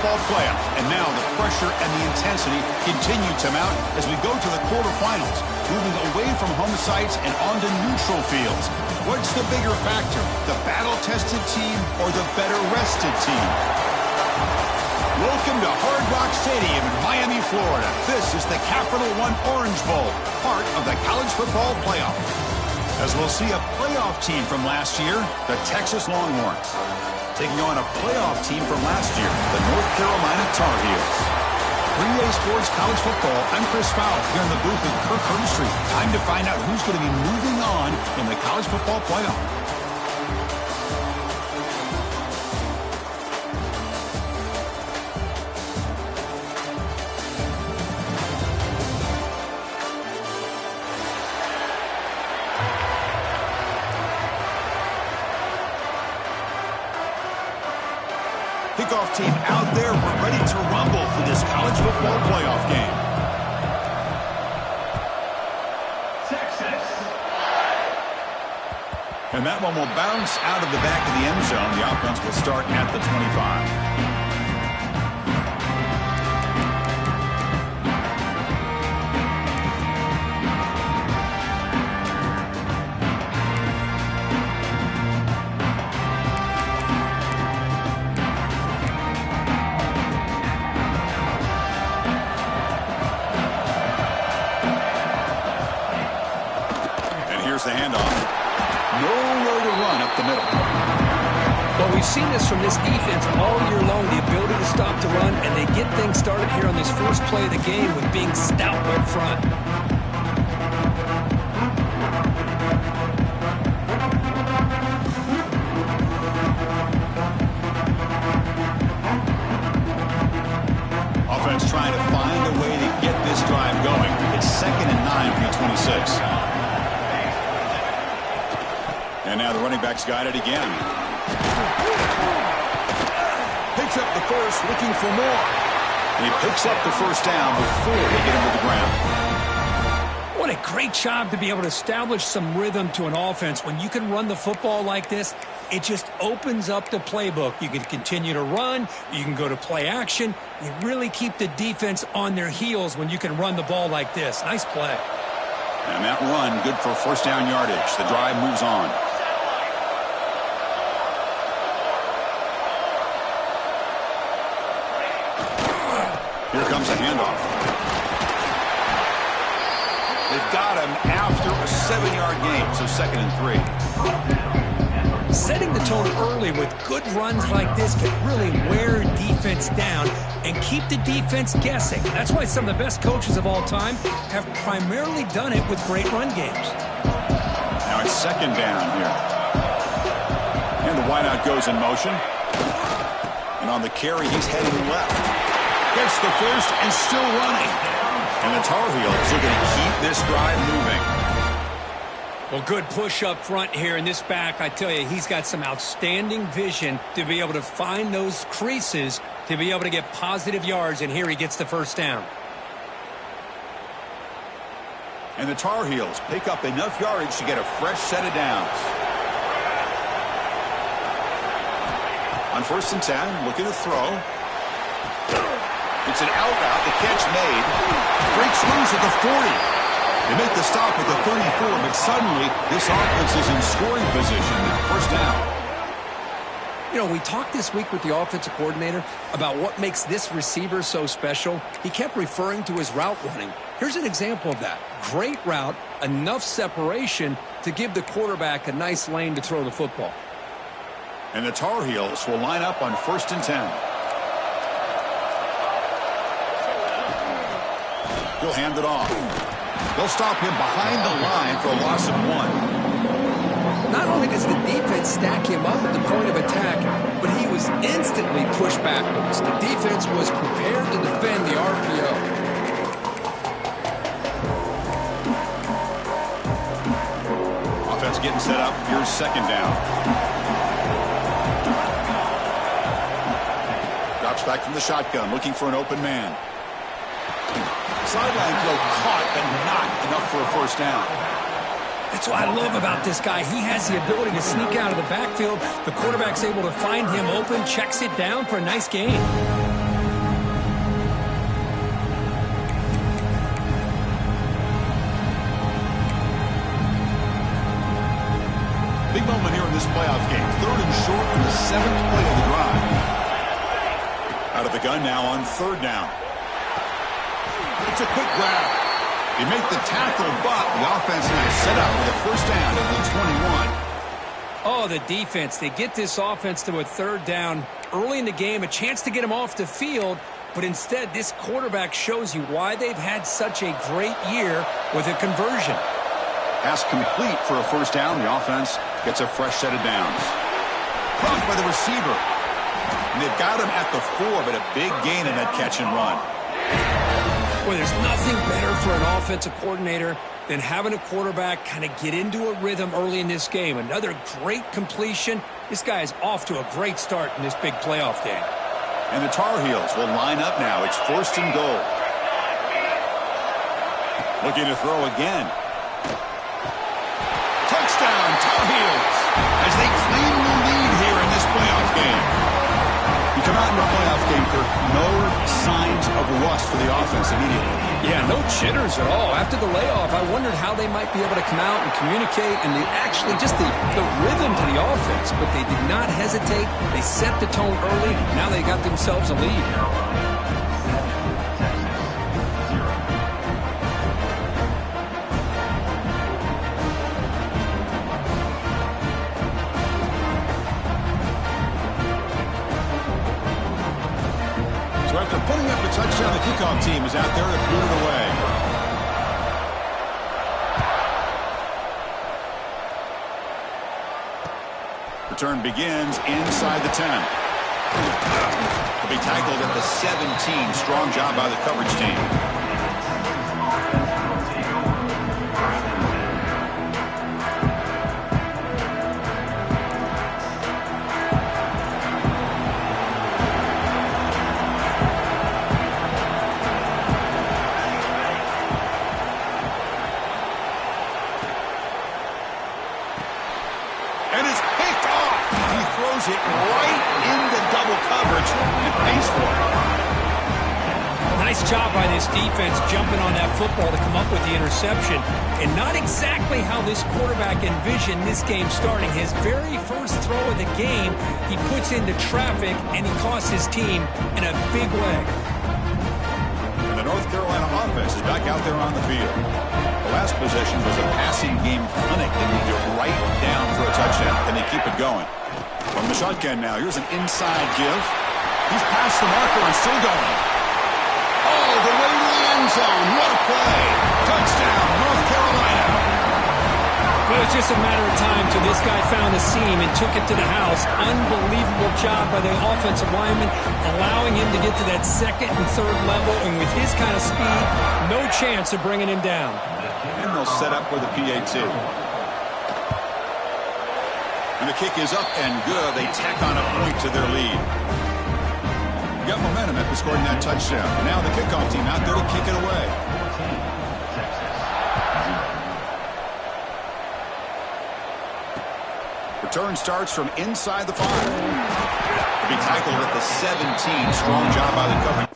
Playoff. And now the pressure and the intensity continue to mount as we go to the quarterfinals, moving away from home sites and onto neutral fields. What's the bigger factor, the battle-tested team or the better-rested team? Welcome to Hard Rock Stadium in Miami, Florida. This is the Capital One Orange Bowl, part of the college football playoff. As we'll see a playoff team from last year, the Texas Longhorns, taking on a playoff team from last year, the North Carolina Tar Heels. 3A Sports College Football, I'm Chris Fowler here in the booth with Kirk Herbstreit. Time to find out who's going to be moving on in the college football playoff. Kickoff team out there. We're ready to rumble for this college football playoff game. Texas. And that one will bounce out of the back of the end zone. The offense will start at the 25. The handoff. Nowhere to run up the middle. Well, we've seen this from this defense all year long, the ability to stop the run, and they get things started here on this first play of the game with being stout up front. Offense trying to find a way to get this drive going. It's 2nd and 9 from the 26. And now the running back's got it again. Picks up the first, looking for more. And he picks up the first down before they get him to the ground. What a great job to be able to establish some rhythm to an offense. When you can run the football like this, it just opens up the playbook. You can continue to run. You can go to play action. You really keep the defense on their heels when you can run the ball like this. Nice play. And that run, good for first down yardage. The drive moves on. Here comes a handoff. They've got him after a 7-yard gain, so 2nd and 3. Setting the tone early with good runs like this can really wear defense down and keep the defense guessing. That's why some of the best coaches of all time have primarily done it with great run games. Now it's 2nd down here. And the wideout goes in motion. And on the carry, he's heading left. Gets the first and still running. And the Tar Heels are going to keep this drive moving. Well, good push up front here in this back. I tell you, he's got some outstanding vision to be able to find those creases, to be able to get positive yards, and here he gets the first down. And the Tar Heels pick up enough yardage to get a fresh set of downs. On 1st and 10, looking to throw. It's an out route. The catch made. Breaks loose at the 40. They make the stop at the 34, but suddenly this offense is in scoring position now. First down. You know, we talked this week with the offensive coordinator about what makes this receiver so special. He kept referring to his route running. Here's an example of that. Great route, enough separation to give the quarterback a nice lane to throw the football. And the Tar Heels will line up on 1st and 10. He'll hand it off. They'll stop him behind the line for a loss of 1. Not only does the defense stack him up at the point of attack, but he was instantly pushed backwards. The defense was prepared to defend the RPO. Offense getting set up. Here's 2nd down. Drops back from the shotgun, looking for an open man. Sideline throw caught, but not enough for a first down. That's what I love about this guy. He has the ability to sneak out of the backfield. The quarterback's able to find him open, checks it down for a nice gain. this playoff game. 3rd and short on the 7th play of the drive. Out of the gun now on 3rd down. It's a quick grab. They make the tackle, but the offense now set up with a 1st down at the 21. Oh, the defense. They get this offense to a 3rd down early in the game, a chance to get them off the field, but instead this quarterback shows you why they've had such a great year with a conversion. Pass complete for a 1st down. The offense gets a fresh set of downs. Caught by the receiver. And they've got him at the 4, but a big gain in that catch and run. Well, there's nothing better for an offensive coordinator than having a quarterback kind of get into a rhythm early in this game. Another great completion. This guy is off to a great start in this big playoff game. And the Tar Heels will line up now. It's 1st and goal. Looking to throw again. Touchdown, Tar Heels, as they claim the lead here in this playoff game. You come out in the playoff game, Kirk, no signs of rust for the offense immediately. Yeah, no jitters at all. After the layoff, I wondered how they might be able to come out and communicate and actually just the rhythm to the offense. But they did not hesitate. They set the tone early. Now they got themselves a lead. So after putting up a touchdown, the kickoff team is out there to boot it away. Return begins inside the 10. He'll be tackled at the 17. Strong job by the coverage team. It right into double coverage and pays for it. Nice job by this defense jumping on that football to come up with the interception. And not exactly how this quarterback envisioned this game starting. His very first throw of the game, he puts into traffic, and he costs his team in a big way. And the North Carolina offense is back out there on the field. The last possession was a passing game clinic. They moved it right down for a touchdown. Can they keep it going? From the shotgun now, here's an inside give. He's past the marker and still going. Oh, the way to the end zone. What a play. Touchdown, North Carolina. Well, it's just a matter of time till this guy found the seam and took it to the house. Unbelievable job by the offensive lineman, allowing him to get to that 2nd and 3rd level. And with his kind of speed, no chance of bringing him down. And they'll set up with a PAT. And the kick is up and good. They tack on a point to their lead. Got momentum after scoring that touchdown. And now the kickoff team out there to kick it away. Return starts from inside the 5. He'll be tackled at the 17. Strong job by the coverage.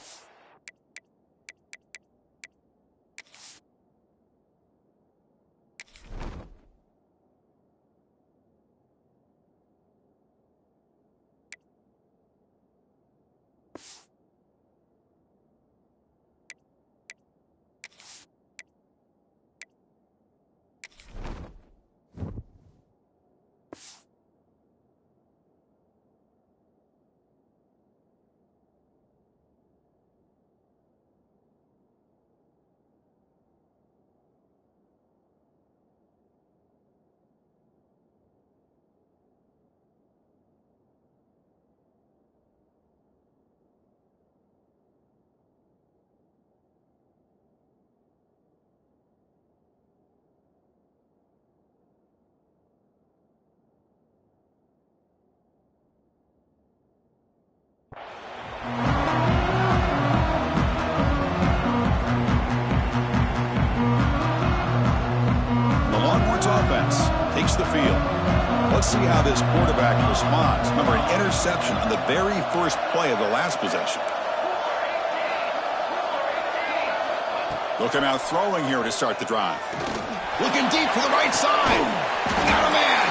Takes the field. Let's see how this quarterback responds. Remember, an interception on the very first play of the last possession. Looking out throwing here to start the drive. Looking deep for the right side. Got a man.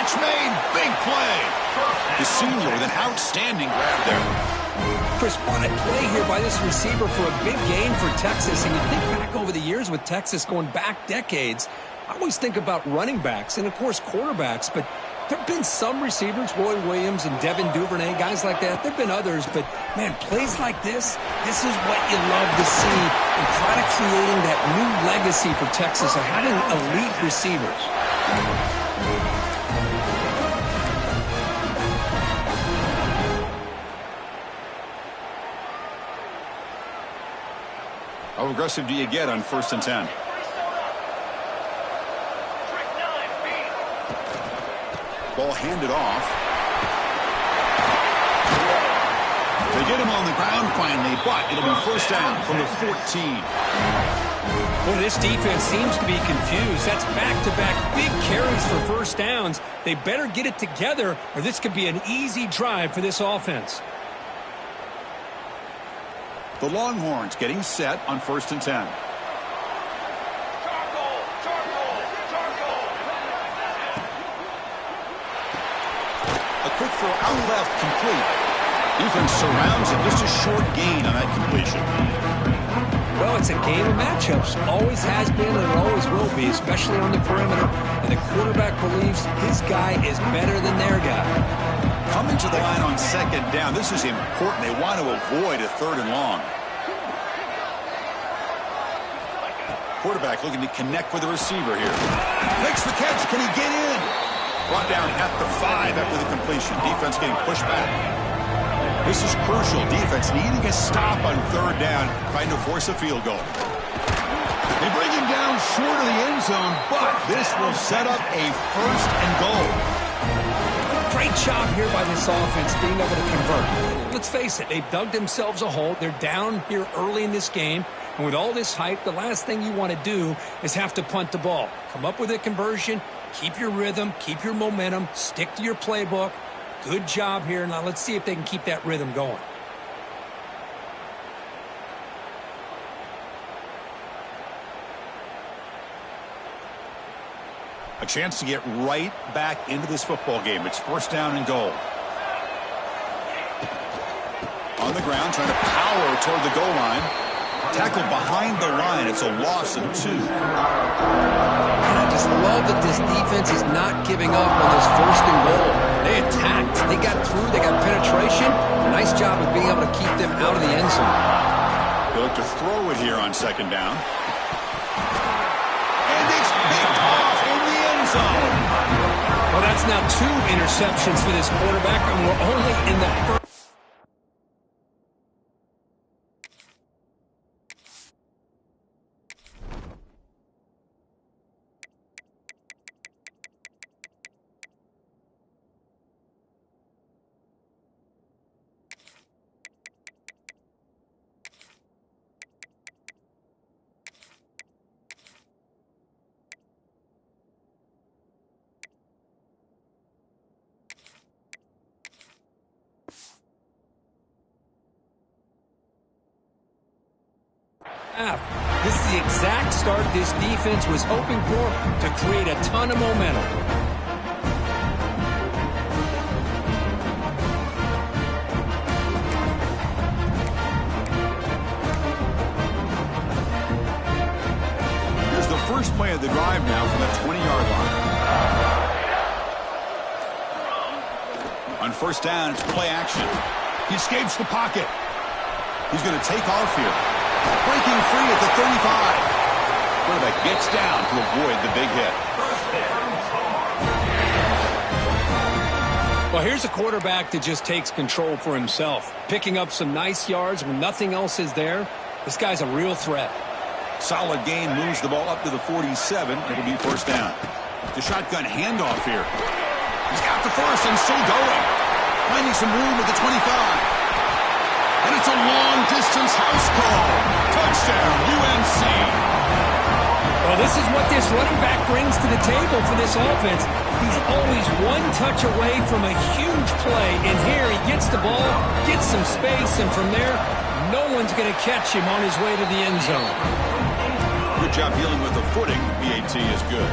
Catch made. Big play. The senior with an outstanding grab there. Chris, what a play here by this receiver for a big gain for Texas. And you think back over the years with Texas going back decades, I always think about running backs and, of course, quarterbacks. But there have been some receivers, Roy Williams and Devin Duvernay, guys like that. There have been others. But, man, plays like this is what you love to see. And try to creating that new legacy for Texas of having elite receivers. How aggressive do you get on 1st and 10? Ball handed off. They get him on the ground finally, but it'll be 1st down from the 14. Well, this defense seems to be confused. That's back-to-back big carries for 1st downs. They better get it together, or this could be an easy drive for this offense. The Longhorns getting set on 1st and 10. A quick throw out left, complete. Defense surrounds it. Just a short gain on that completion. Well, it's a game of matchups. Always has been and it always will be, especially on the perimeter. And the quarterback believes his guy is better than their guy. Coming to the line on 2nd down. This is important. They want to avoid a 3rd and long. Quarterback looking to connect with the receiver here. Makes the catch. Can he get in? Brought down at the 5 after the completion. Defense getting pushed back. This is crucial. Defense needing a stop on 3rd down, trying to force a field goal. They bring him down short of the end zone, but this will set up a 1st and goal. Great job here by this offense being able to convert. Let's face it, they've dug themselves a hole. They're down here early in this game. And with all this hype, the last thing you want to do is have to punt the ball. Come up with a conversion, keep your rhythm, keep your momentum, stick to your playbook. Good job here. Now let's see if they can keep that rhythm going. A chance to get right back into this football game. It's 1st down and goal. On the ground, trying to power toward the goal line. Tackled behind the line. It's a loss of 2. And I just love that this defense is not giving up on this 1st and goal. They attacked. They got through. They got penetration. Nice job of being able to keep them out of the end zone. They look to throw it here on 2nd down. And it's picked off in the end zone. Well, that's now 2 interceptions for this quarterback, and we're only in the first. This is the exact start this defense was hoping for to create a ton of momentum. Here's the first play of the drive now from the 20-yard line. On 1st down, it's play action. He escapes the pocket. He's going to take off here. Breaking free at the 35. Quarterback gets down to avoid the big hit. Well, here's a quarterback that just takes control for himself. Picking up some nice yards when nothing else is there. This guy's a real threat. Solid gain, moves the ball up to the 47. It'll be 1st down. The shotgun handoff here. He's got the 1st and still going. Finding some room at the 25. And it's a long-distance house call. Touchdown, UNC. Well, this is what this running back brings to the table for this offense. He's always one touch away from a huge play. And here he gets the ball, gets some space, and from there, no one's going to catch him on his way to the end zone. Good job dealing with the footing. PAT is good.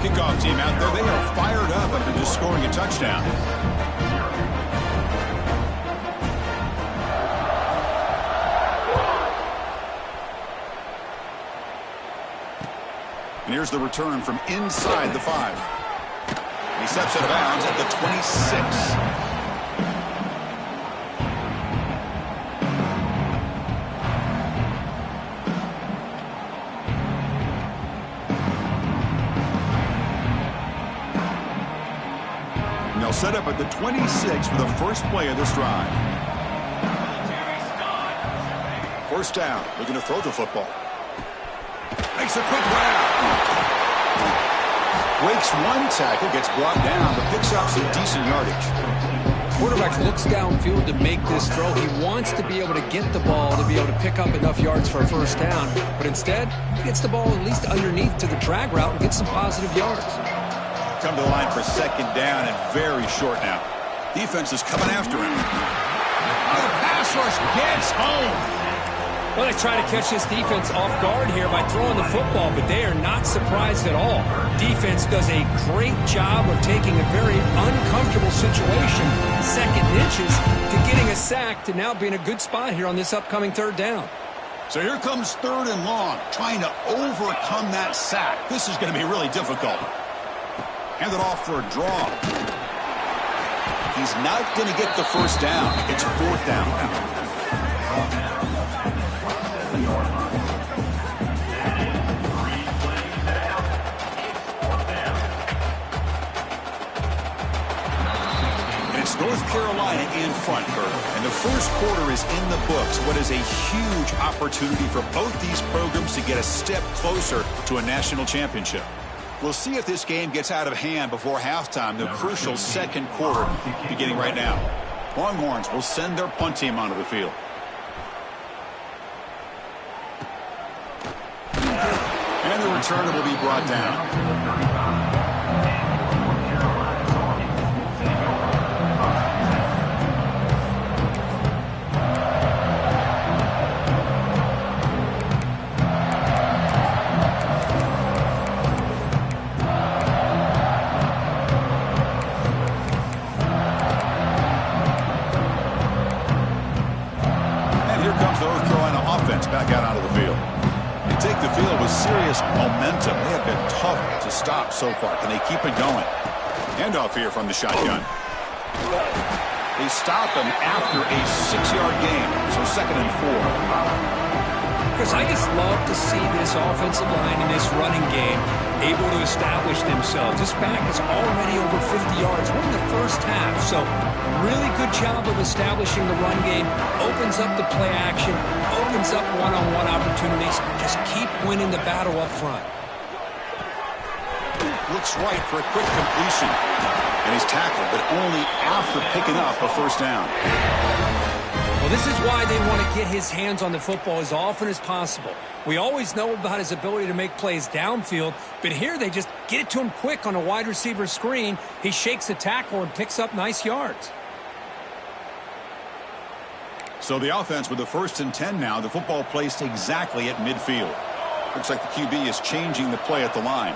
Kickoff team out there, they are fired up after just scoring a touchdown. And here's the return from inside the 5. He steps out of bounds at the 26. And they'll set up at the 26 for the first play of this drive. First down, looking to throw the football. Makes a quick grab. Breaks one tackle, gets brought down, but picks up some decent yardage. Quarterback looks downfield to make this throw. He wants to be able to get the ball to be able to pick up enough yards for a first down. But instead, he gets the ball at least underneath to the drag route and gets some positive yards. Come to the line for second down and very short now. Defense is coming after him. The pass rush gets home. Well, they try to catch this defense off guard here by throwing the football, but they are not surprised at all. Defense does a great job of taking a very uncomfortable situation, second inches, to getting a sack to now being a good spot here on this upcoming third down. So here comes third and long, trying to overcome that sack. This is going to be really difficult. Hand it off for a draw. He's not going to get the first down. It's fourth down now. It's North Carolina in front, Kurt. And the first quarter is in the books. What is a huge opportunity for both these programs to get a step closer to a national championship. We'll see if this game gets out of hand before halftime, the crucial second quarter beginning right now. Longhorns will send their punt team onto the field. And the returner will be brought down. Back out onto the field. They take the field with serious momentum. They have been tough to stop so far. Can they keep it going? Handoff here from the shotgun. They stop him after a 6-yard gain. So second and 4. Chris, I just love to see this offensive line in this running game able to establish themselves. This back is already over 50 yards. We're in the first half, so really good job of establishing the run game. Opens up the play action, opens up one-on-one opportunities. Just keep winning the battle up front. Looks right for a quick completion. And he's tackled, but only after picking up a first down. Well, this is why they want to get his hands on the football as often as possible. We always know about his ability to make plays downfield, but here they just get it to him quick on a wide receiver screen. He shakes the tackle and picks up nice yards. So the offense with the 1st and 10 now, the football placed exactly at midfield. Looks like the QB is changing the play at the line.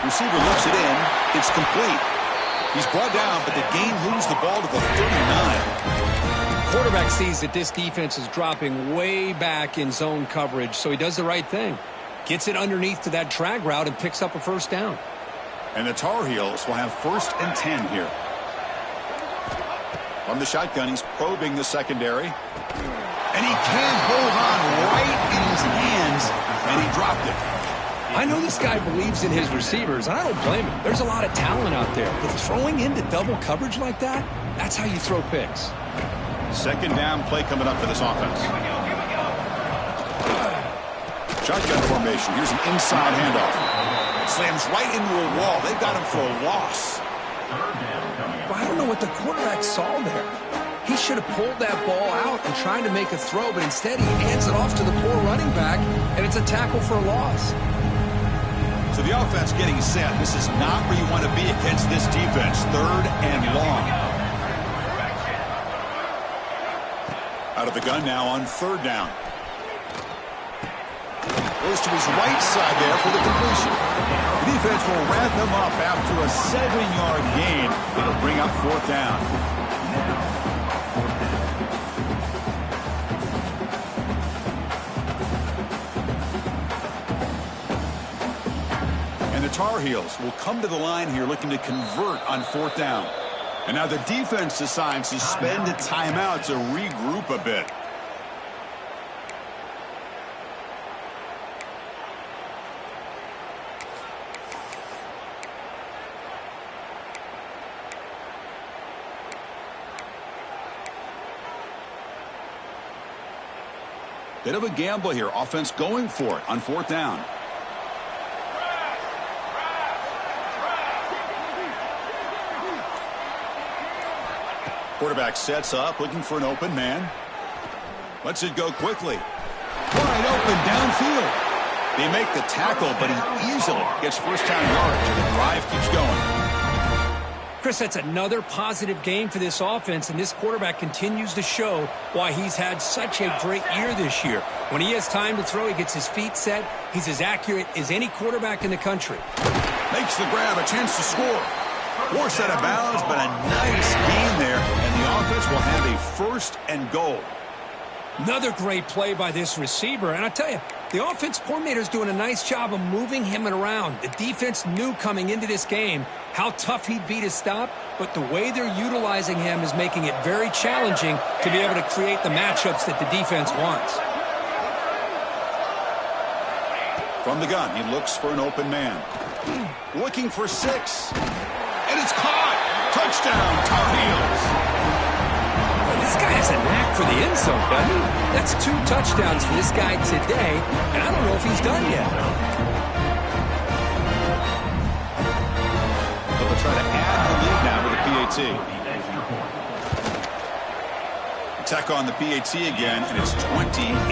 Receiver looks it in. It's complete. He's brought down, but the game moves the ball to the 39. Quarterback sees that this defense is dropping way back in zone coverage, so he does the right thing. Gets it underneath to that drag route and picks up a first down. And the Tar Heels will have 1st and 10 here. From the shotgun, he's probing the secondary. And he can't hold on right in his hands, and he dropped it. I know this guy believes in his receivers, and I don't blame him. There's a lot of talent out there, but throwing into double coverage like that, that's how you throw picks. Second down play coming up for this offense. Shotgun formation. Here's an inside handoff. Slams right into a wall. They've got him for a loss. Well, I don't know what the quarterback saw there. He should have pulled that ball out and tried to make a throw, but instead he hands it off to the poor running back, and it's a tackle for a loss. So the offense getting set. This is not where you want to be against this defense. 3rd and long. Out of the gun now on 3rd down. Goes to his right side there for the completion. The defense will wrap him up after a 7-yard gain. It'll bring up 4th down. And the Tar Heels will come to the line here looking to convert on 4th down. And now the defense decides to spend a timeout to regroup a bit. Bit of a gamble here. Offense going for it on 4th down. Quarterback sets up, looking for an open man. Lets it go quickly. Wide open downfield. They make the tackle, but he easily gets first down yardage, and the drive keeps going. Chris, that's another positive game for this offense, and this quarterback continues to show why he's had such a great year this year. When he has time to throw, he gets his feet set. He's as accurate as any quarterback in the country. Makes the grab, a chance to score. Forced out of bounds, but a nice gain there, and the offense will have a 1st and goal. Another great play by this receiver, and I tell you, the offense coordinator is doing a nice job of moving him around. The defense knew coming into this game how tough he'd be to stop, but the way they're utilizing him is making it very challenging to be able to create the matchups that the defense wants. From the gun, he looks for an open man. Looking for 6. And it's caught. Touchdown, Tar Heels. This guy has a knack for the end zone, doesn't he? That's 2 touchdowns for this guy today, and I don't know if he's done yet. They'll try to add the lead now with the PAT. Attack on the PAT again, and it's 28-0.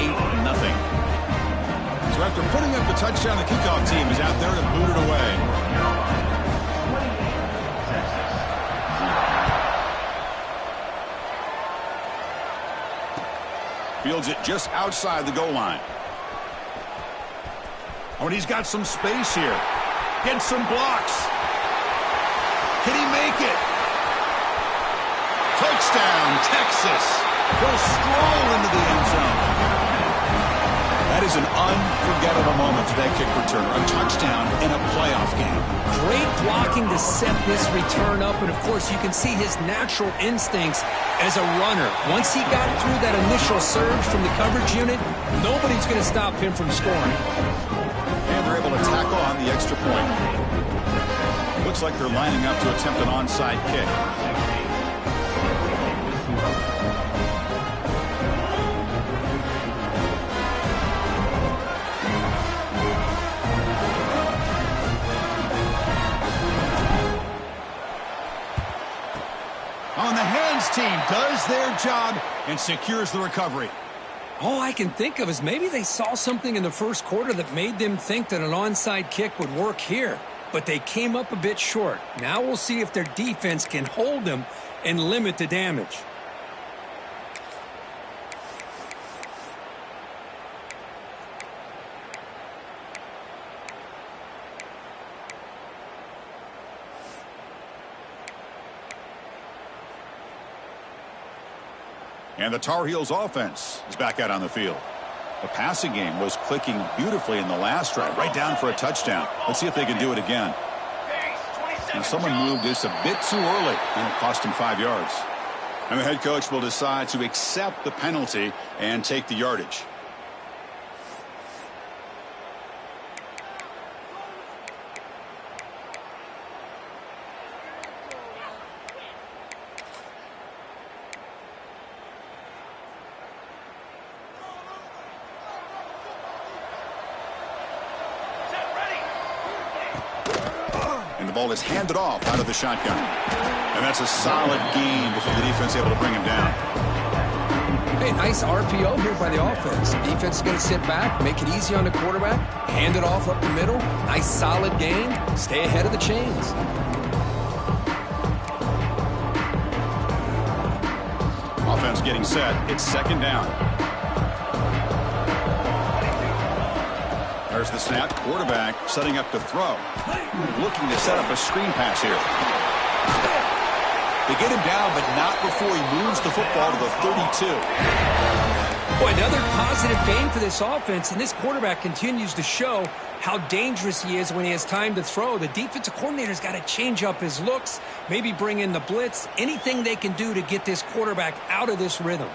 So after putting up the touchdown, the kickoff team is out there to boot it away. Fields it just outside the goal line. Oh, and he's got some space here. Gets some blocks. Can he make it? Touchdown, Texas. He'll stroll into the end zone. That is an unforgettable moment for that kick returner. A touchdown in a playoff game. Great blocking to set this return up, and of course you can see his natural instincts as a runner. Once he got through that initial surge from the coverage unit, nobody's going to stop him from scoring. And they're able to tack on the extra point. Looks like they're lining up to attempt an onside kick. On the hands team does their job and secures the recovery. All I can think of is maybe they saw something in the first quarter that made them think that an onside kick would work here. But they came up a bit short. Now we'll see if their defense can hold them and limit the damage. And the Tar Heels offense is back out on the field. The passing game was clicking beautifully in the last drive, right down for a touchdown. Let's see if they can do it again. And someone moved this a bit too early, and it cost him 5 yards. And the head coach will decide to accept the penalty and take the yardage. Ball is handed off out of the shotgun. And that's a solid gain before the defense able to bring him down. Hey, nice RPO here by the offense. The defense is going to sit back, make it easy on the quarterback, hand it off up the middle. Nice solid gain. Stay ahead of the chains. Offense getting set. It's 2nd down. There's the snap. Quarterback setting up to throw. Looking to set up a screen pass here. They get him down, but not before he moves the football to the 32. Boy, another positive gain for this offense, and this quarterback continues to show how dangerous he is when he has time to throw. The defensive coordinator's got to change up his looks, maybe bring in the blitz, anything they can do to get this quarterback out of this rhythm.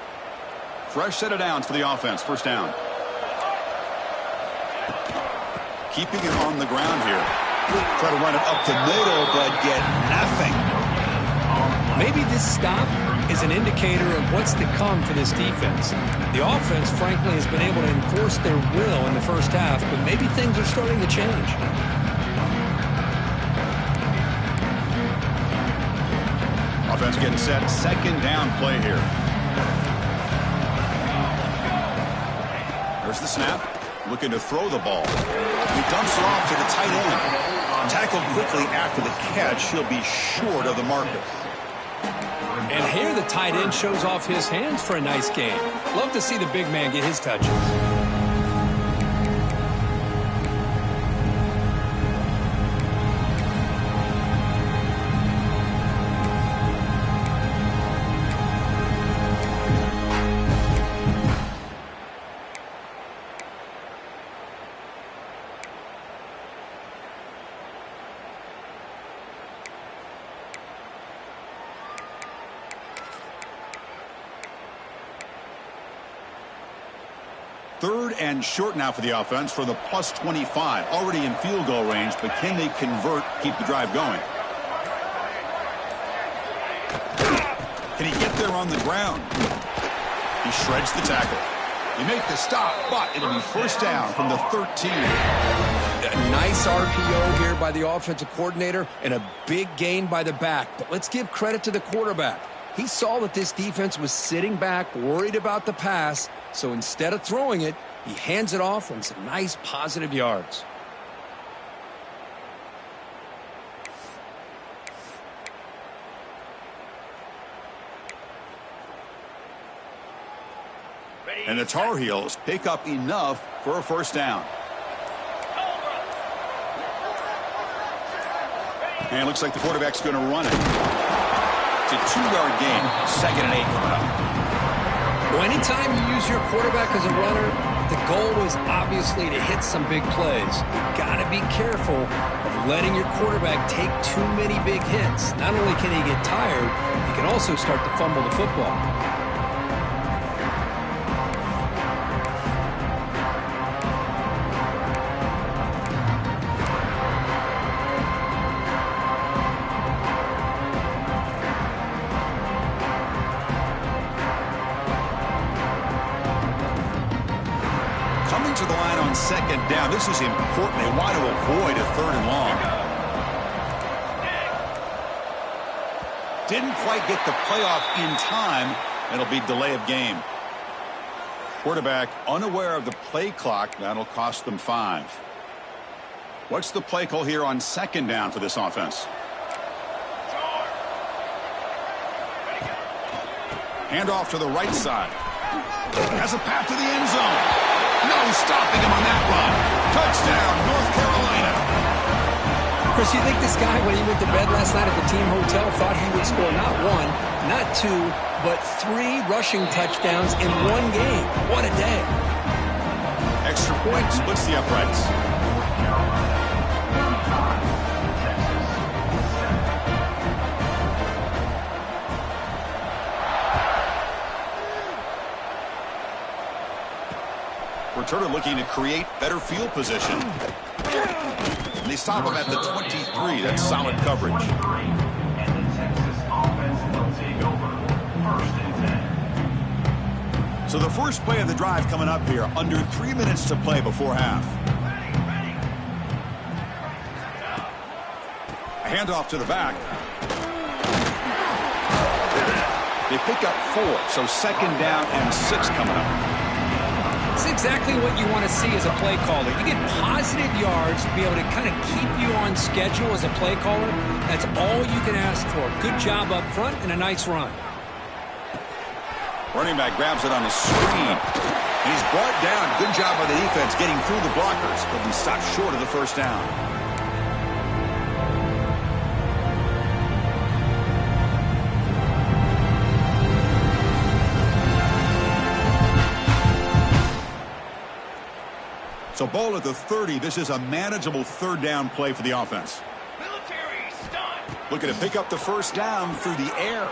Fresh set of downs for the offense. First down. Keeping it on the ground here. Try to run it up the middle, but get nothing. Maybe this stop is an indicator of what's to come for this defense. The offense, frankly, has been able to enforce their will in the first half, but maybe things are starting to change. Offense getting set. Second down play here. There's the snap. Looking to throw the ball. He dumps it off to the tight end. Tackled quickly after the catch. He'll be short of the marker. And here the tight end shows off his hands for a nice gain. Love to see the big man get his touches. Third and short now for the offense for the plus 25. Already in field goal range, but can they convert, keep the drive going? Can he get there on the ground? He shreds the tackle. He make the stop, but it'll be first down from the 13. A nice RPO here by the offensive coordinator and a big gain by the back. But let's give credit to the quarterback. He saw that this defense was sitting back, worried about the pass, so instead of throwing it, he hands it off on some nice positive yards. And the Tar Heels pick up enough for a first down. And it looks like the quarterback's going to run it. It's a 2-yard gain. 2nd and 8 coming up. Well, anytime you use your quarterback as a runner, the goal is obviously to hit some big plays. You've got to be careful of letting your quarterback take too many big hits. Not only can he get tired, he can also start to fumble the football. To the line on second down. This is important. They want to avoid a 3rd and long. Didn't quite get the playoff in time. It'll be delay of game. Quarterback unaware of the play clock. That'll cost them 5. What's the play call here on second down for this offense? Handoff to the right side. Has a path to the end zone. No stopping him on that run. Touchdown, North Carolina. Chris, you think this guy, when he went to bed last night at the team hotel, thought he would score not 1, not 2, but 3 rushing touchdowns in one game? What a day. Extra point splits the uprights. Returner looking to create better field position. And they stop him at the 23. That's solid coverage. So the first play of the drive coming up here. Under 3 minutes to play before half. A handoff to the back. They pick up 4. So 2nd down and 6 coming up. It's exactly what you want to see as a play caller. You get positive yards to be able to kind of keep you on schedule as a play caller. That's all you can ask for. Good job up front and a nice run. Running back grabs it on the screen. And he's brought down. Good job by the defense getting through the blockers. But he stopped short of the first down. So ball at the 30. This is a manageable third down play for the offense. Looking to pick up the first down through the air.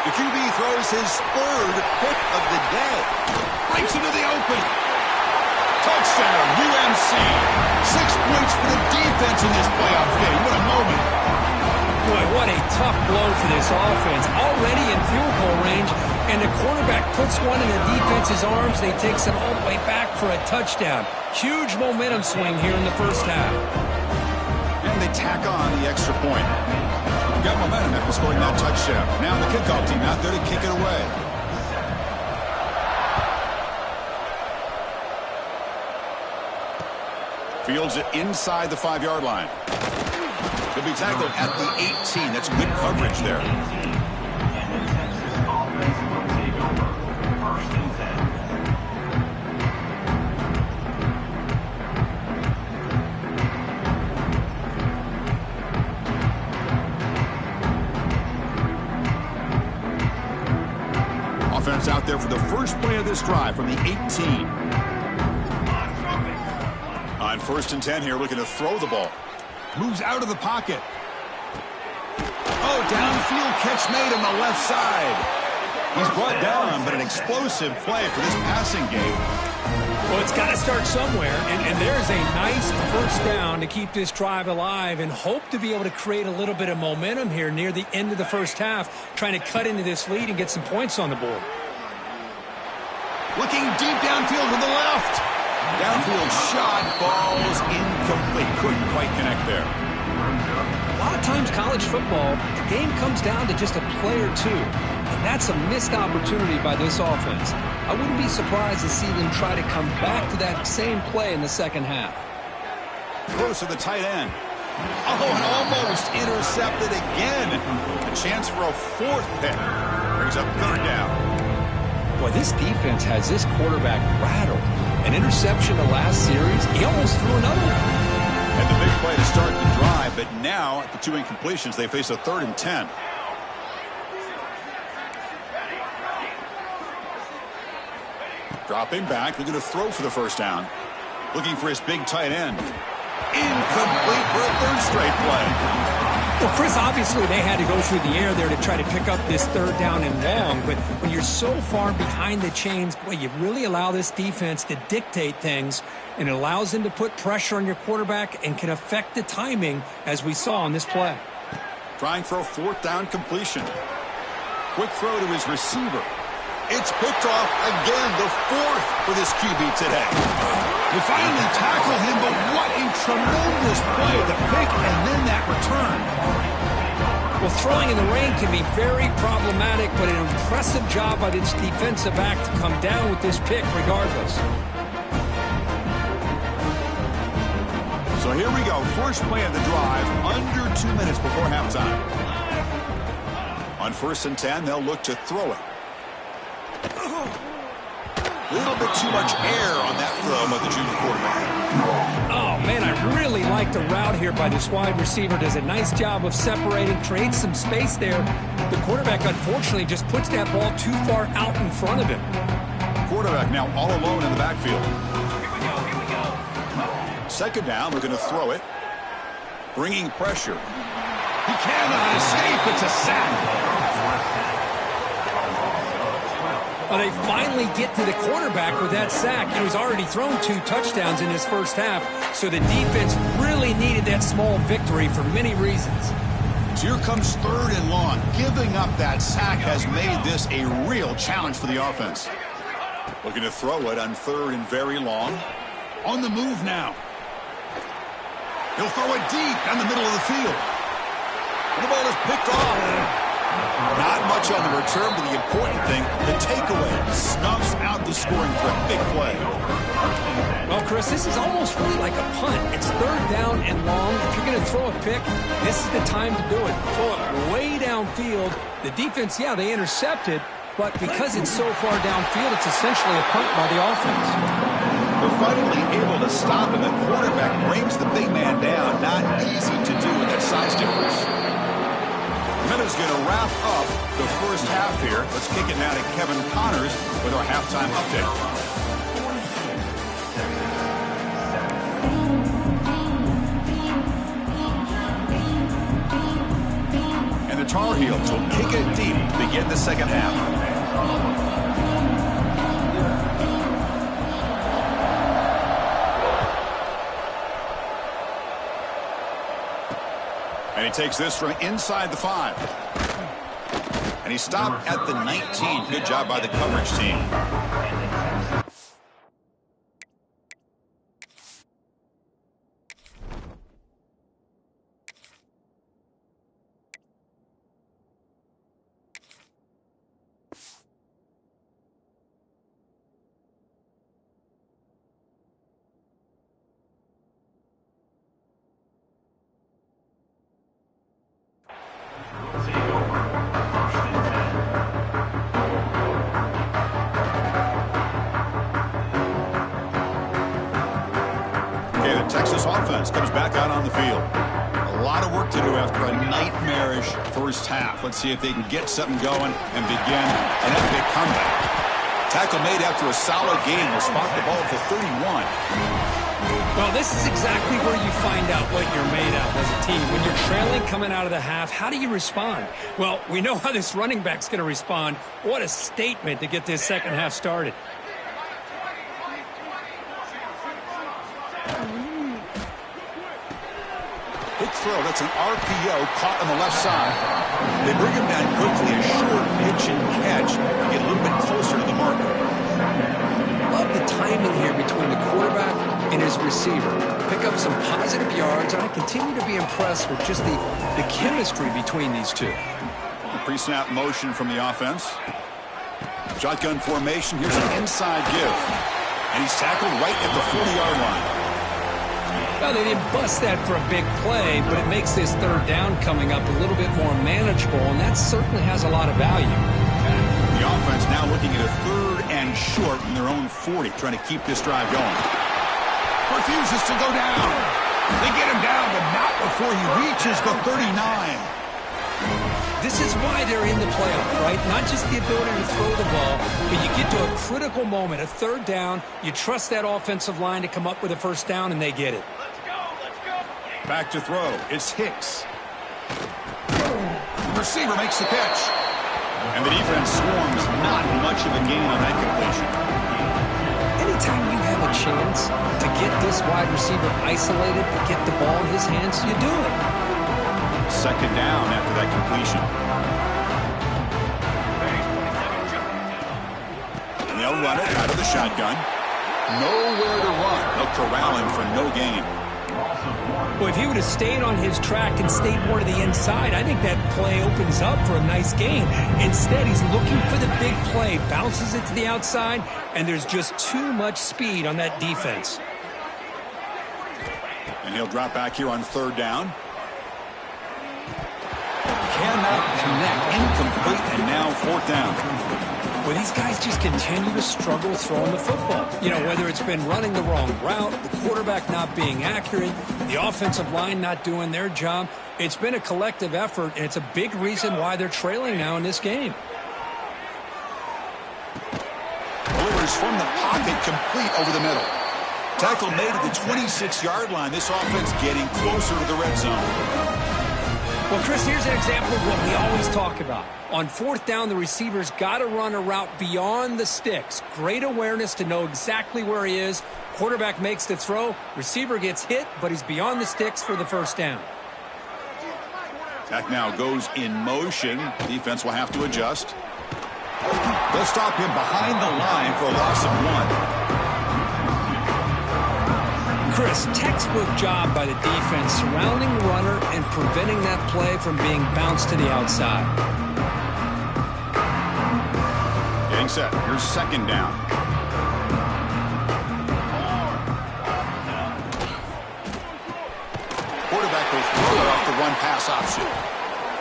The QB throws his third pick of the day. Breaks into the open. Touchdown, UNC. 6 points for the defense in this playoff game. What a moment. Boy, what a tough blow for this offense. Already in field goal range, and the quarterback puts one in the defense's arms. They takes it all the way back for a touchdown. Huge momentum swing here in the first half. And they tack on the extra point. Got momentum after scoring that touchdown. Now the kickoff team out there to kick it away. Fields it inside the 5-yard line. He'll be tackled at the 18. That's good coverage there. Offense out there for the first play of this drive from the 18. On 1st and 10 here, looking to throw the ball. Moves out of the pocket. Oh, downfield catch made on the left side. He's brought down, but an explosive play for this passing game. Well, it's got to start somewhere, and there's a nice first down to keep this drive alive and hope to be able to create a little bit of momentum here near the end of the first half, trying to cut into this lead and get some points on the board. Looking deep downfield to the left. Downfield shot falls incomplete. Couldn't quite connect there. A lot of times college football, the game comes down to just a play or two. And that's a missed opportunity by this offense. I wouldn't be surprised to see them try to come back to that same play in the second half. Close to the tight end. Oh, and almost intercepted again. A chance for a 4th pick. Brings up 3rd down. Boy, this defense has this quarterback rattled. An interception the last series. He almost threw another one. And the big play to start the drive, but now at the 2 incompletions, they face a 3rd and 10. Dropping back, looking to throw for the first down. Looking for his big tight end. Incomplete for a 3rd straight play. Well, Chris, obviously they had to go through the air there to try to pick up this 3rd down and long, but when you're so far behind the chains, boy, you really allow this defense to dictate things, and it allows them to put pressure on your quarterback and can affect the timing, as we saw on this play. Trying for a 4th down completion. Quick throw to his receiver. It's picked off again, the 4th for this QB today. They finally tackle him, but what a tremendous play. The pick and then that return. Well, throwing in the rain can be very problematic, but an impressive job by this defensive back to come down with this pick regardless. So here we go. First play of the drive, under 2 minutes before halftime. On 1st and 10, they'll look to throw it. A little bit too much air on that throw by the junior quarterback. Oh, man, I really like the route here by this wide receiver. Does a nice job of separating, creates some space there. The quarterback, unfortunately, just puts that ball too far out in front of him. Quarterback now all alone in the backfield. Here we go. 2nd down, looking to throw it. Bringing pressure. He cannot escape. It's a sack. Well, they finally get to the quarterback with that sack. He's already thrown 2 touchdowns in his first half, so the defense really needed that small victory for many reasons. So here comes 3rd and long. Giving up that sack has made this a real challenge for the offense. Looking to throw it on 3rd and very long. On the move now. He'll throw it deep down the middle of the field. And the ball is picked off. Not much on the return, but the important thing, the takeaway, snuffs out the scoring for a big play. Well, Chris, this is almost really like a punt. It's 3rd down and long. If you're going to throw a pick, this is the time to do it. Throw it way downfield. The defense, yeah, they intercepted, but because it's so far downfield, it's essentially a punt by the offense. They're finally able to stop, and the quarterback brings the big man down. Not easy to do with that size difference. Minuta's going to wrap up the first half here. Let's kick it now to Kevin Connors with our halftime update. And the Tar Heels will kick it deep to begin the second half. And he takes this from inside the 5. And he stopped at the 19. Good job by the coverage team. Texas offense comes back out on the field. A lot of work to do after a nightmarish first half. Let's see if they can get something going and begin an epic comeback. Tackle made after a solid game. Will spot the ball for 31. Well, this is exactly where you find out what you're made of as a team. When you're trailing coming out of the half, how do you respond? Well, we know how this running back's going to respond. What a statement to get this second half started. Big throw. That's an RPO caught on the left side. They bring him down quickly. A short pitch and catch to get a little bit closer to the marker. Love the timing here between the quarterback and his receiver. Pick up some positive yards, and I continue to be impressed with just the chemistry between these two. Pre-snap motion from the offense. Shotgun formation. Here's an inside give. And he's tackled right at the 40-yard line. Well, they didn't bust that for a big play, but it makes this third down coming up a little bit more manageable, and that certainly has a lot of value. The offense now looking at a 3rd and short in their own 40, trying to keep this drive going. Refuses to go down. They get him down, but not before he reaches the 39. This is why they're in the playoff, right? Not just the ability to throw the ball, but you get to a critical moment, a 3rd down. You trust that offensive line to come up with a first down, and they get it. Back to throw. It's Hicks. The receiver makes the catch. And the defense swarms. Not much of a gain on that completion. Anytime you have a chance to get this wide receiver isolated, to get the ball in his hands, you do it. Second down after that completion. And they'll run it out of the shotgun. Nowhere to run. They'll corral him for no gain. Well, if he would have stayed on his track and stayed more to the inside, I think that play opens up for a nice gain. Instead, he's looking for the big play, bounces it to the outside, and there's just too much speed on that defense. And he'll drop back here on 3rd down. Cannot connect. Incomplete, and now 4th down. Well, these guys just continue to struggle throwing the football. You know, whether it's been running the wrong route, the quarterback not being accurate, the offensive line not doing their job. It's been a collective effort, and it's a big reason why they're trailing now in this game. Delivers from the pocket, complete over the middle. Tackle made at the 26-yard line. This offense getting closer to the red zone. Well, Chris, here's an example of what we always talk about. On 4th down, the receiver's got to run a route beyond the sticks. Great awareness to know exactly where he is. Quarterback makes the throw. Receiver gets hit, but he's beyond the sticks for the first down. Attack now goes in motion. Defense will have to adjust. They'll stop him behind the line for a loss of 1. Chris, textbook job by the defense surrounding the runner and preventing that play from being bounced to the outside. Getting set. Here's 2nd down. Quarterback goes further off the run pass option.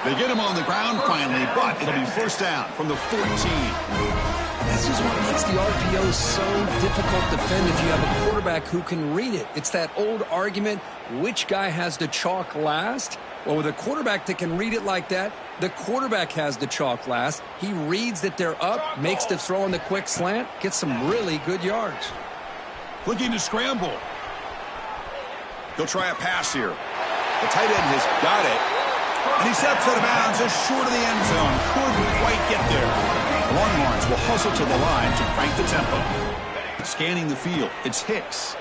They get him on the ground finally, but it'll be first down from the 14. This is what makes the RPO so difficult to defend if you have a quarterback who can read it. It's that old argument, which guy has the chalk last? Well, with a quarterback that can read it like that, the quarterback has the chalk last. He reads that they're up, makes the throw on the quick slant, gets some really good yards. Looking to scramble. He'll try a pass here. The tight end has got it. And he steps out of bounds just short of the end zone. Couldn't quite get there. The Longhorns will hustle to the line to crank the tempo. Scanning the field, it's Hicks.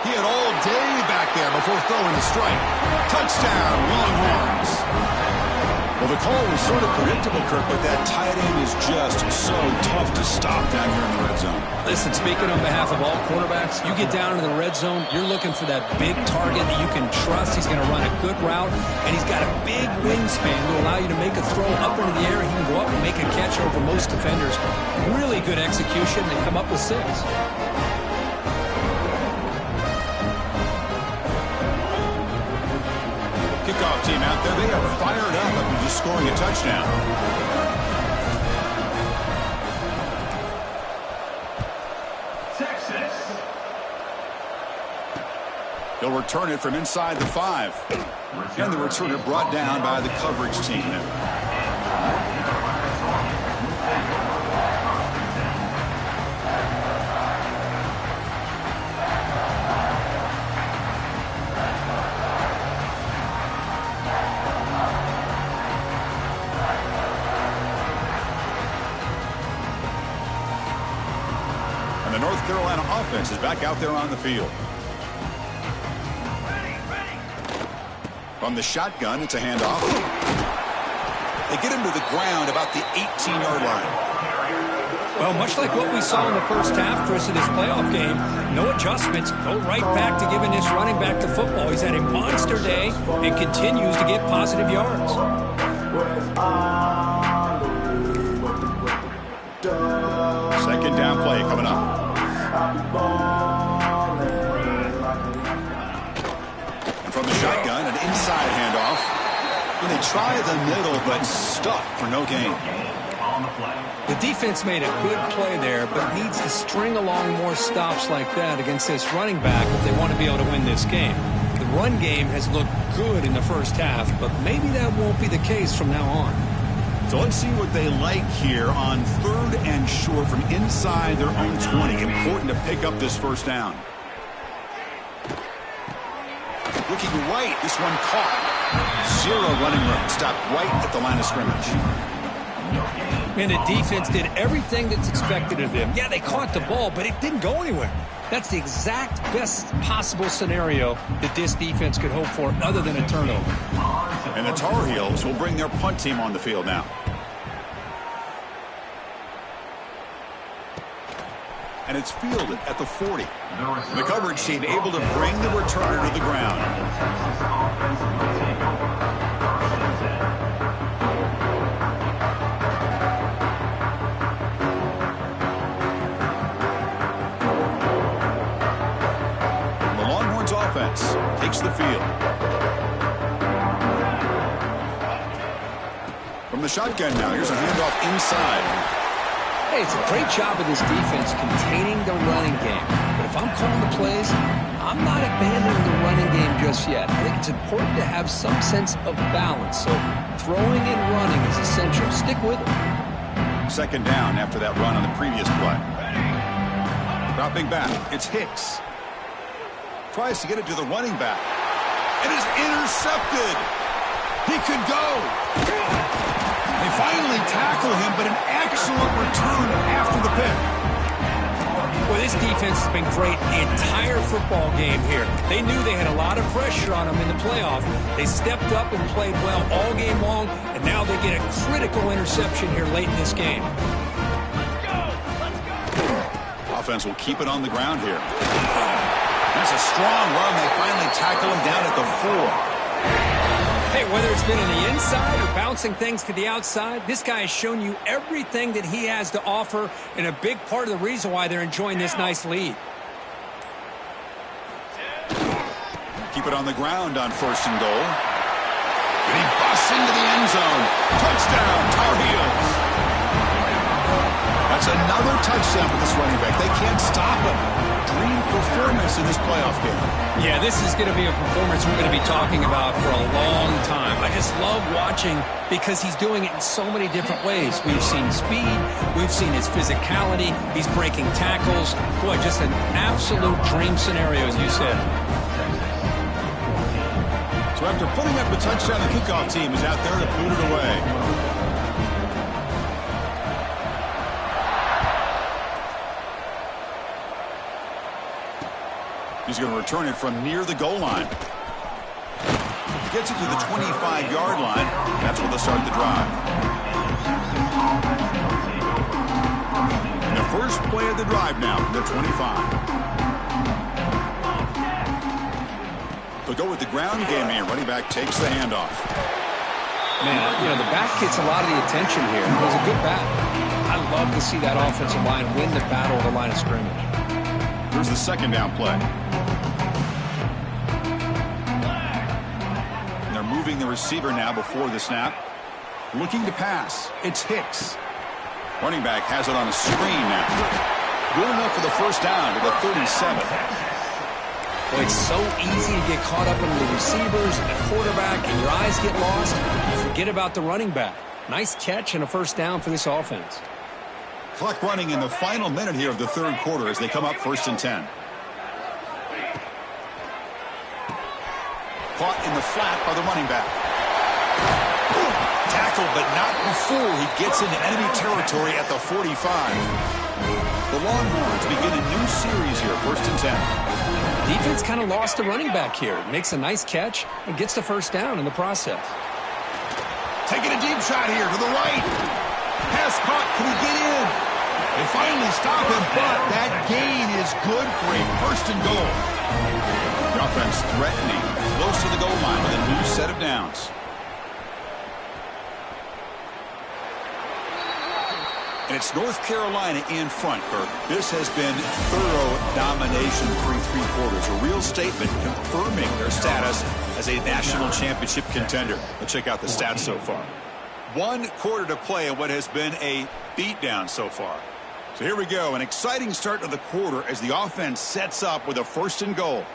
He had all day back there before throwing the strike. Touchdown, Longhorns. Well, the call was sort of predictable, Kirk, but that tight end is just so tough to stop down here in the red zone. Listen, speaking on behalf of all quarterbacks, you get down into the red zone, you're looking for that big target that you can trust. He's going to run a good route, and he's got a big wingspan to allow you to make a throw up into the air. He can go up and make a catch over most defenders. Really good execution. They come up with 6. Kickoff team out there. They are fired up after just scoring a touchdown. Texas. They'll return it from inside the 5. And the returner brought down by the coverage team. The North Carolina offense is back out there on the field. From the shotgun, it's a handoff. They get him to the ground about the 18-yard line. Well, much like what we saw in the first half, Chris, of this playoff game, no adjustments. Go right back to giving this running back the football. He's had a monster day and continues to get positive yards. Second down play coming up. And from the shotgun, an inside handoff. And they try the middle, but stuffed for no gain. The defense made a good play there, but needs to string along more stops like that against this running back if they want to be able to win this game. The run game has looked good in the first half, but maybe that won't be the case from now on. So let's see what they like here on 3rd and short from inside their own 20. Important to pick up this first down. Looking right, this one caught. 0 running room. Stopped right at the line of scrimmage. And the defense did everything that's expected of them. Yeah, they caught the ball, but it didn't go anywhere. That's the exact best possible scenario that this defense could hope for other than a turnover. And the Tar Heels will bring their punt team on the field now. And it's fielded at the 40. The coverage team able to bring the returner to the ground. The Longhorns offense takes the field. From the shotgun now, here's a handoff inside. Hey, it's a great job of this defense containing the running game. But if I'm calling the plays, I'm not abandoning the running game just yet. I think it's important to have some sense of balance. So throwing and running is essential. Stick with it. Second down after that run on the previous play. Dropping back, it's Hicks. Tries to get it to the running back. It is intercepted. He could go. They finally tackle him, but an excellent return after the pick. Well, this defense has been great the entire football game here. They knew they had a lot of pressure on them in the playoff. They stepped up and played well all game long, and now they get a critical interception here late in this game. Offense will keep it on the ground here. That's a strong run. They finally tackle him down at the 4. Hey, whether it's been on the inside or bouncing things to the outside, this guy has shown you everything that he has to offer, and a big part of the reason why they're enjoying this nice lead. Keep it on the ground on 1st and goal. And he busts racing to the end zone. Touchdown, Tar Heels. That's another touchdown for this running back. They can't stop him. Dream performance in this playoff game. Yeah, this is going to be a performance we're going to be talking about for a long time. I just love watching because he's doing it in so many different ways. We've seen speed. We've seen his physicality. He's breaking tackles. Boy, just an absolute dream scenario, as you said. So after putting up a touchdown, the kickoff team is out there to boot it away. He's going to return it from near the goal line. Gets it to the 25-yard line. That's where they'll start the drive. And the first play of the drive now from the 25. They'll go with the ground game here. Running back takes the handoff. Man, you know, the back gets a lot of the attention here. It was a good back. I love to see that offensive line win the battle of the line of scrimmage. Here's the second down play. And they're moving the receiver now before the snap. Looking to pass. It's Hicks. Running back has it on a screen now. Good enough for the first down to the 37. Well, it's so easy to get caught up in the receivers and the quarterback, and your eyes get lost. You forget about the running back. Nice catch and a first down for this offense. Clock running in the final minute here of the third quarter as they come up 1st and 10. Caught in the flat by the running back. Tackled, but not before he gets into enemy territory at the 45. The Longhorns begin a new series here, 1st and 10. Defense kind of lost the running back here. Makes a nice catch and gets the first down in the process. Taking a deep shot here to the right. Pass caught. Can he get in? They finally stop him, but that gain is good for a 1st and goal. The offense threatening, close to the goal line with a new set of downs. And it's North Carolina in front, Kirk. This has been thorough domination through 3 quarters. A real statement confirming their status as a national championship contender. Let's check out the stats so far. 1 quarter to play in what has been a beatdown so far. So here we go. An exciting start to the quarter as the offense sets up with a 1st and goal.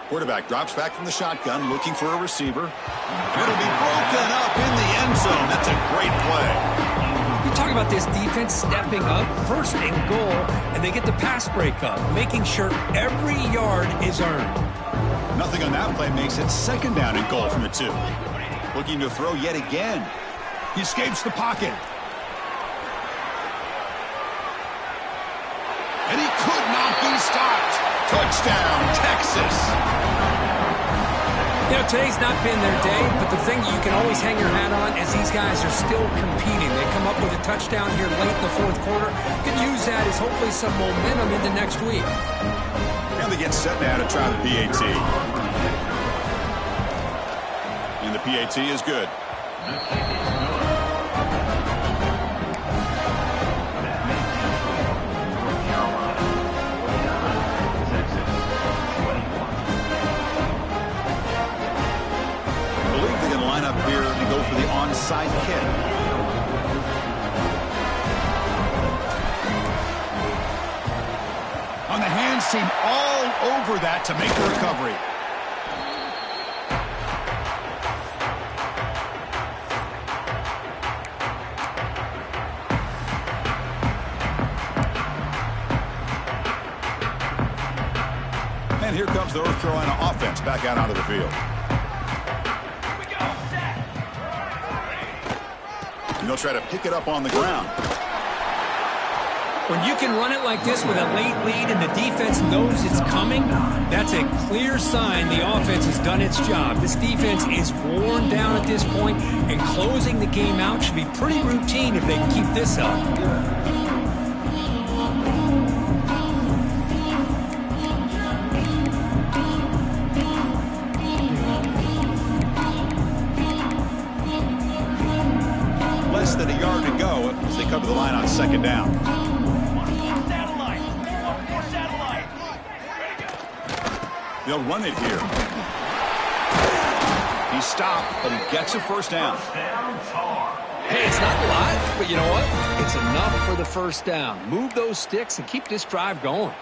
Quarterback drops back from the shotgun, looking for a receiver. It'll be broken up in the end zone. That's a great play. You talk about this defense stepping up, 1st and goal, and they get the pass breakup, making sure every yard is earned. Nothing on that play makes it 2nd down and goal from the 2. Looking to throw yet again. He escapes the pocket. And he could not be stopped. Touchdown, Texas. You know, today's not been their day, but the thing you can always hang your hat on is these guys are still competing. They come up with a touchdown here late in the 4th quarter. You can use that as hopefully some momentum into next week. And they get set now to try the PAT. And the PAT is good. Here to go for the onside kick. On the hands team all over that to make the recovery. And here comes the North Carolina offense back out onto the field. And they'll try to pick it up on the ground. When you can run it like this with a late lead and the defense knows it's coming, that's a clear sign the offense has done its job. This defense is worn down at this point, and closing the game out should be pretty routine if they can keep this up. Than a yard to go as they come to the line on second down. They'll run it here. He stopped, but he gets a first down. Hey, it's not a lot, but you know what? It's enough for the first down. Move those sticks and keep this drive going.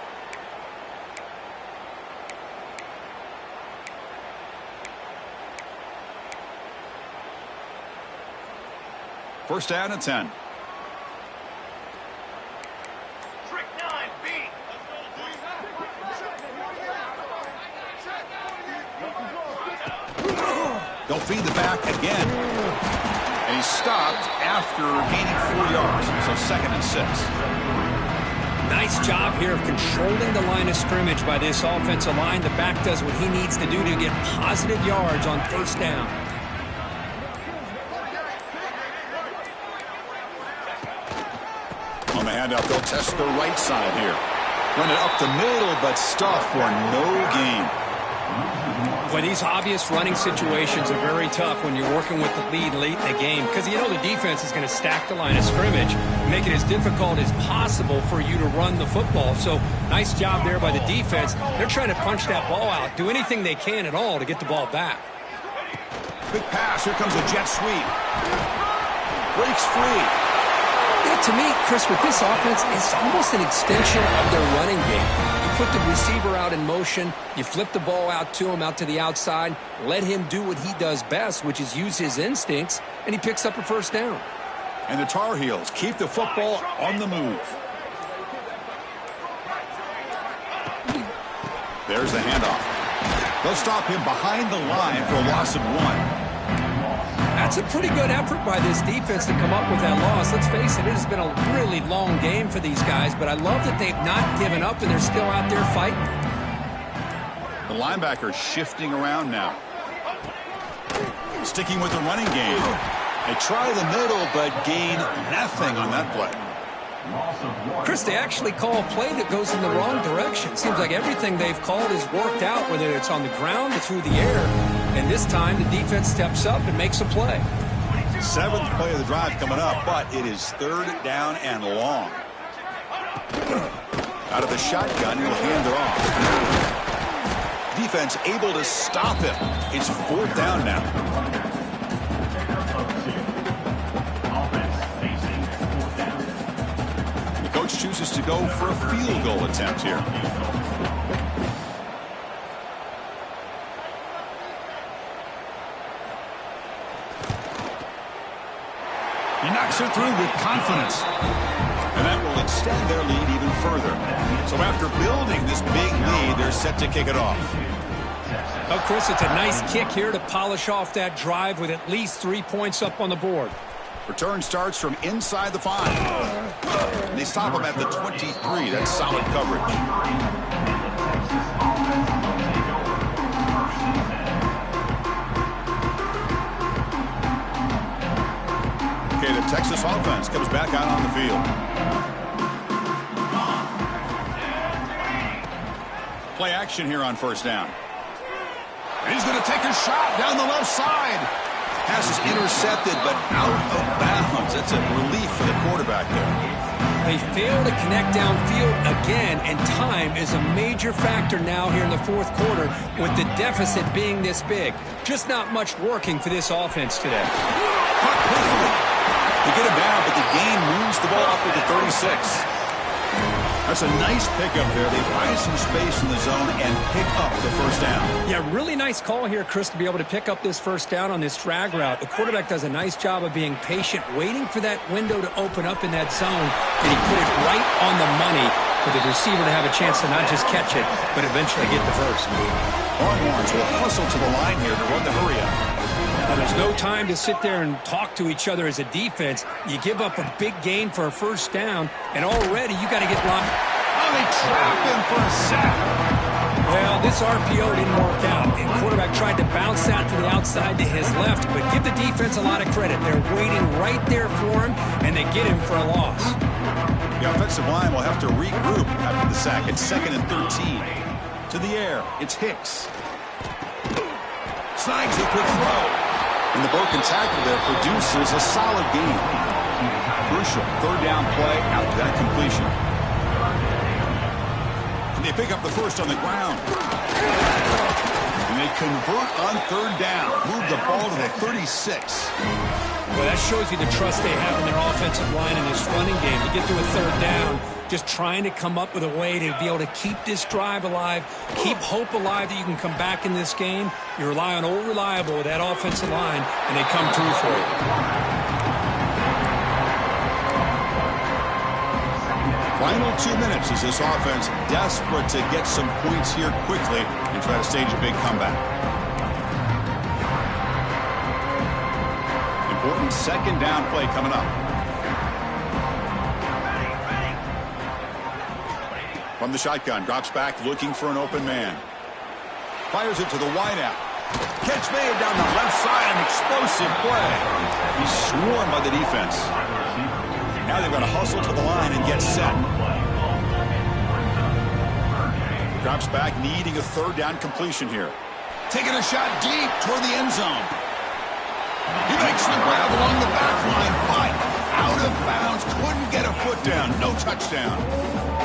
First down at 10. They'll feed the back again. And he's stopped after gaining 4 yards. So second and 6. Nice job here of controlling the line of scrimmage by this offensive line. The back does what he needs to do to get positive yards on first down. On the handoff, they'll test the right side here. Run it up the middle, but stuff for no gain. Well, these obvious running situations are very tough when you're working with the lead late in the game because you know the defense is going to stack the line of scrimmage, make it as difficult as possible for you to run the football. So nice job there by the defense. They're trying to punch that ball out, do anything they can at all to get the ball back. Quick pass. Here comes a jet sweep. Breaks free. Yeah, to me, Chris, with this offense, it's almost an extension of their running game. You put the receiver out in motion, you flip the ball out to him, out to the outside, let him do what he does best, which is use his instincts, and he picks up a first down. And the Tar Heels keep the football on the move. There's the handoff. They'll stop him behind the line for a loss of 1. That's a pretty good effort by this defense to come up with that loss. Let's face it, it has been a really long game for these guys, but I love that they've not given up and they're still out there fighting. The linebacker's shifting around now. Sticking with the running game. They try the middle, but gain nothing on that play. Chris, they actually call a play that goes in the wrong direction. Seems like everything they've called has worked out, whether it's on the ground or through the air. And this time, the defense steps up and makes a play. 7th play of the drive coming up, but it is 3rd down and long. Out of the shotgun, he'll hand it off. Defense able to stop him. It's 4th down now. The coach chooses to go for a field goal attempt here. He knocks it through with confidence. And that will extend their lead even further. So after building this big lead, they're set to kick it off. Oh, Chris, it's a nice kick here to polish off that drive with at least 3 points up on the board. Return starts from inside the 5. They stop him at the 23. That's solid coverage. Okay, the Texas offense comes back out on the field. Play action here on first down. And he's going to take a shot down the left side. Pass is intercepted, but out of bounds. That's a relief for the quarterback there. They fail to connect downfield again, and time is a major factor now here in the 4th quarter with the deficit being this big. Just not much working for this offense today. They get him down, but the gain moves the ball up to the 36. That's a nice pickup there. They find some space in the zone and pick up the first down. Yeah, really nice call here, Chris, to be able to pick up this first down on this drag route. The quarterback does a nice job of being patient, waiting for that window to open up in that zone, and he put it right on the money for the receiver to have a chance to not just catch it, but eventually get the first. Longhorns will hustle to the line here to run the hurry up. Now, there's no time to sit there and talk to each other as a defense. You give up a big gain for a first down, and already you got to get locked. Oh, they trap him for a sack. Well, this RPO didn't work out, and quarterback tried to bounce that to the outside to his left, but give the defense a lot of credit. They're waiting right there for him, and they get him for a loss. The offensive line will have to regroup after the sack. It's 2nd and 13. To the air, it's Hicks. Snags a quick throw. And the broken tackle there produces a solid gain. crucial third down play after that completion. And they pick up the first on the ground. And they convert on third down. Move the ball to the 36. Well, that shows you the trust they have in their offensive line in this running game. To get to a third down, just trying to come up with a way to be able to keep this drive alive, keep hope alive that you can come back in this game. You rely on Old Reliable with that offensive line, and they come through for you. Final 2 minutes as this offense desperate to get some points here quickly and try to stage a big comeback. Important second down play coming up. From the shotgun, drops back looking for an open man. Fires it to the wideout. Catch made down the left side, an explosive play. He's swarmed by the defense. Now they've got to hustle to the line and get set. Drops back, needing a third down completion here. Taking a shot deep toward the end zone. He makes the grab along the back line, but out of bounds. Couldn't get a foot down. No touchdown.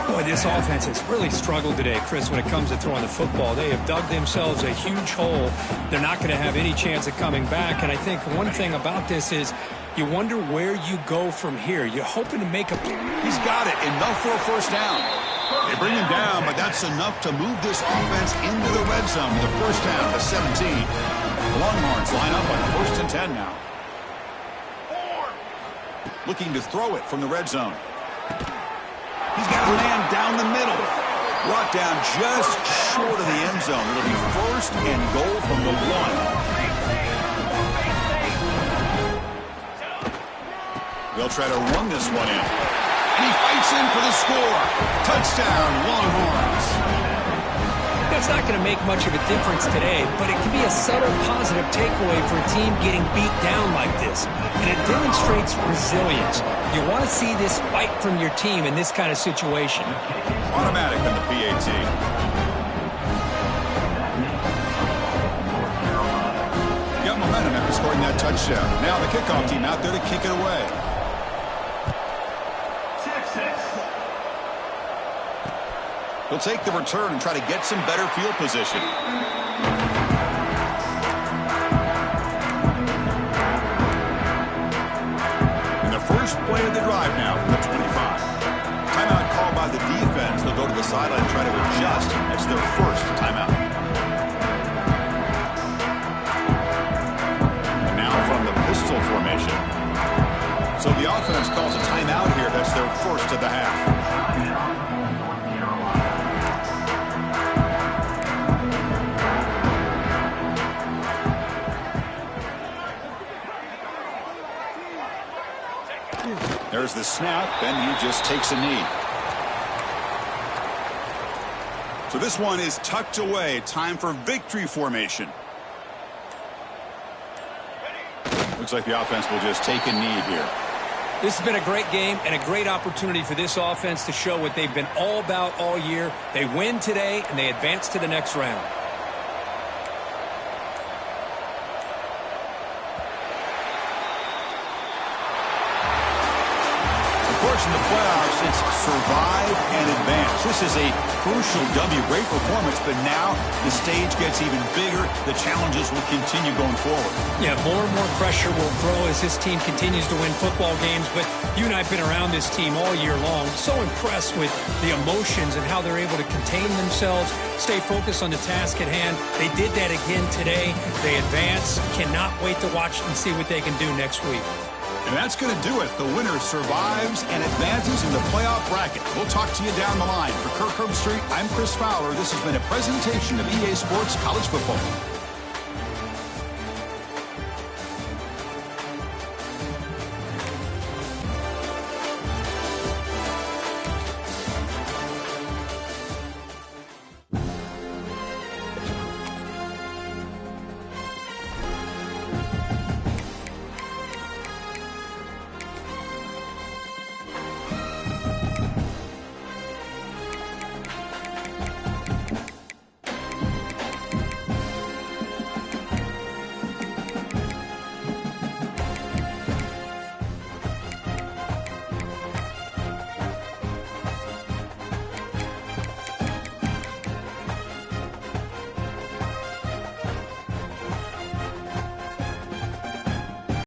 Boy, this offense has really struggled today, Chris, when it comes to throwing the football. They have dug themselves a huge hole. They're not going to have any chance of coming back. And I think one thing about this is you wonder where you go from here. You're hoping to make a... He's got it. Enough for a first down. They bring him down, but that's enough to move this offense into the red zone with a first down to 17. The Longhorns line up on 1st and 10 now. Looking to throw it from the red zone. He's got a man down the middle. Brought down just short of the end zone. It'll be 1st and goal from the 1. They'll try to run this one in. And he fights in for the score. Touchdown, Longhorns. That's not going to make much of a difference today, but it can be a subtle positive takeaway for a team getting beat down like this. And it demonstrates resilience. You want to see this fight from your team in this kind of situation. Automatic on the PAT. Got momentum after scoring that touchdown. Now the kickoff team out there to kick it away. He'll take the return and try to get some better field position. And the first play of the drive now from the 25. Timeout called by the defense. They'll go to the sideline and try to adjust. That's their first timeout. And now from the pistol formation. So the offense calls a timeout here. That's their first of the half. There's the snap, and he just takes a knee. So this one is tucked away. Time for victory formation. Looks like the offense will just take a knee here. This has been a great game and a great opportunity for this offense to show what they've been all about all year. They win today, and they advance to the next round. In the playoffs, it's survive and advance. This is a crucial W. Great performance, but now the stage gets even bigger. The challenges will continue going forward. Yeah, more and more pressure will grow as this team continues to win football games. But you and I have been around this team all year long. So impressed with the emotions and how they're able to contain themselves, stay focused on the task at hand. They did that again today. They advance. Cannot wait to watch and see what they can do next week. And that's going to do it. The winner survives and advances in the playoff bracket. We'll talk to you down the line. For Kirk Herbstreit, I'm Chris Fowler. This has been a presentation of EA Sports College Football.